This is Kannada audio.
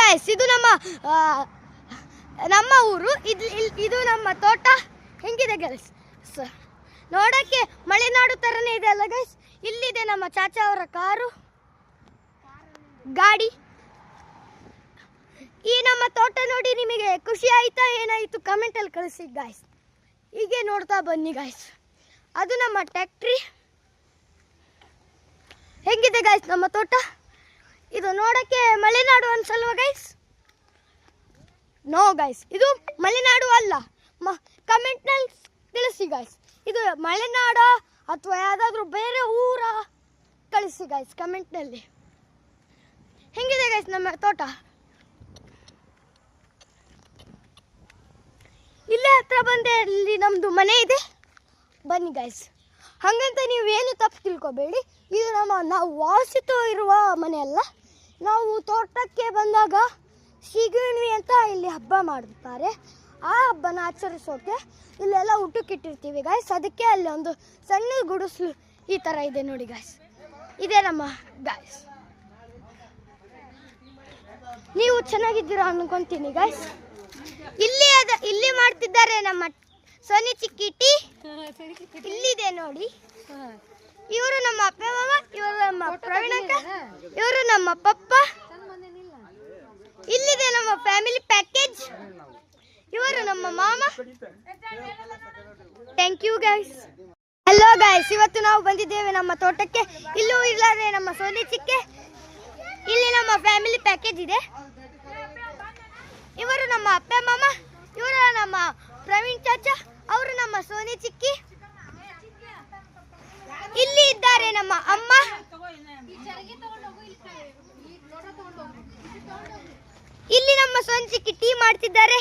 ಗೈಸ್ ಇದು ನಮ್ಮ ಊರು. ಇದು ನಮ್ಮ ತೋಟ. ಹೆಂಗಿದೆ ಗೈಸ್? ನೋಡಕ್ಕೆ ಮಲೆನಾಡು ತರನೇ ಇದೆ ಅಲ್ಲ ಗೈಸ್. ಇಲ್ಲಿದೆ ನಮ್ಮ ಚಾಚಾ ಅವರ ಕಾರು ಗಾಡಿ. ಈ ನಮ್ಮ ತೋಟ ನೋಡಿ ನಿಮಗೆ ಖುಷಿ ಆಯ್ತಾ ಏನಾಯ್ತು ಕಮೆಂಟಲ್ಲಿ ಕಳಿಸಿ ಗಾಯ್ಸ್. ಹೀಗೆ ನೋಡ್ತಾ ಬನ್ನಿ ಗಾಯ್ಸ್. ಅದು ನಮ್ಮ ಟ್ಯಾಕ್ಟ್ರಿ. ಹೆಂಗಿದೆ ಗಾಯ್ಸ್ ನಮ್ಮ ತೋಟ? ಇದು ನೋಡಕ್ಕೆ ಮಲೆನಾಡು ಅನ್ಸಲ್ವಾ ಗೈಸ್? ನೋ ಗೈಸ್, ಇದು ಮಲೆನಾಡು ಅಲ್ಲ. ಕಮೆಂಟ್ನಲ್ಲಿ ತಿಳಿಸಿ ಗೈಸ್, ಇದು ಮಲೆನಾಡ ಅಥವಾ ಯಾವುದಾದ್ರೂ ಬೇರೆ ಊರ ಕಳಿಸಿ ಗೈಸ್ ಕಮೆಂಟ್ನಲ್ಲಿ. ಹೆಂಗಿದೆ ಗೈಸ್ ನಮ್ಮ ತೋಟ? ಇಲ್ಲೇ ಹತ್ರ ಬಂದೆ ಇಲ್ಲಿ ನಮ್ಮದು ಮನೆ ಇದೆ. ಬನ್ನಿ ಗೈಸ್. ಹಾಗಂತ ನೀವು ಏನು ತಪ್ಪು ತಿಳ್ಕೊಬೇಡಿ, ಇದು ನಾವು ವಾಸಿತು ಇರುವ ಮನೆ ಅಲ್ಲ. ನಾವು ತೋಟಕ್ಕೆ ಬಂದಾಗ ಸಿಗುಣ್ವಿ ಅಂತ ಇಲ್ಲಿ ಹಬ್ಬ ಮಾಡುತ್ತಾರೆ. ಆ ಹಬ್ಬನ ಆಚರಿಸೋಕೆ ಇಲ್ಲೆಲ್ಲ ಊಟಕ್ಕಿಟ್ಟಿರ್ತೀವಿ ಗಾಯ್ಸ್. ಅದಕ್ಕೆ ಅಲ್ಲಿ ಒಂದು ಸಣ್ಣ ಗುಡಿಸಲು ಈ ಥರ ಇದೆ ನೋಡಿ ಗಾಯ್ಸ್. ಇದೇ ನಮ್ಮ ಗಾಯ್ಸ್. ನೀವು ಚೆನ್ನಾಗಿದ್ದೀರಾ ಅನ್ಕೊಂತೀನಿ ಗಾಯ್ಸ್. ಇಲ್ಲಿ ಮಾಡ್ತಿದ್ದಾರೆ ನಮ್ಮ ಸೋನಿ ಚಿಕ್ಕಿಟಿ. ಇಲ್ಲಿದೆ ನೋಡಿ. ಇವರು ನಮ್ಮ ಅಪ್ಪ ಮಾಮ, ಇವರು ನಮ್ಮ ಪ್ರವೀಣಕ್ಕ, ಇವರು ನಮ್ಮ ಪಪ್ಪ. ಇಲ್ಲಿದೆ ನಮ್ಮ ಫ್ಯಾಮಿಲಿ ಪ್ಯಾಕೇಜ್. ಇವರು ನಮ್ಮ ಮಾಮ. Thank you guys. Hello guys, ಇವತ್ತು ನಾವು ಬಂದಿದ್ದೇವೆ ನಮ್ಮ ತೋಟಕ್ಕೆ. ಇಲ್ಲೂ ಇಲ್ಲದೆ ನಮ್ಮ ಸೋನಿ ಚಿಕ್ಕೆ. ಇಲ್ಲಿ ನಮ್ಮ ಫ್ಯಾಮಿಲಿ ಪ್ಯಾಕೇಜ್ ಇದೆ. ಇವರು ನಮ್ಮ ಅಪ್ಪ ಮಾಮ, ಇವರು ನಮ್ಮ ಪ್ರವೀಣ್ ಚಾಚಾ, ಅವರು ನಮ್ಮ ಸೋನಿ ಚಿಕ್ಕಿ. ಇಲ್ಲಿ ಇದ್ದಾರೆ ನಮ್ಮ ಅಮ್ಮ. ಇಲ್ಲಿ ನಮ್ಮ ಸೋನಿ ಚಿಕ್ಕಿ ಟೀ ಮಾಡ್ತಿದ್ದಾರೆ.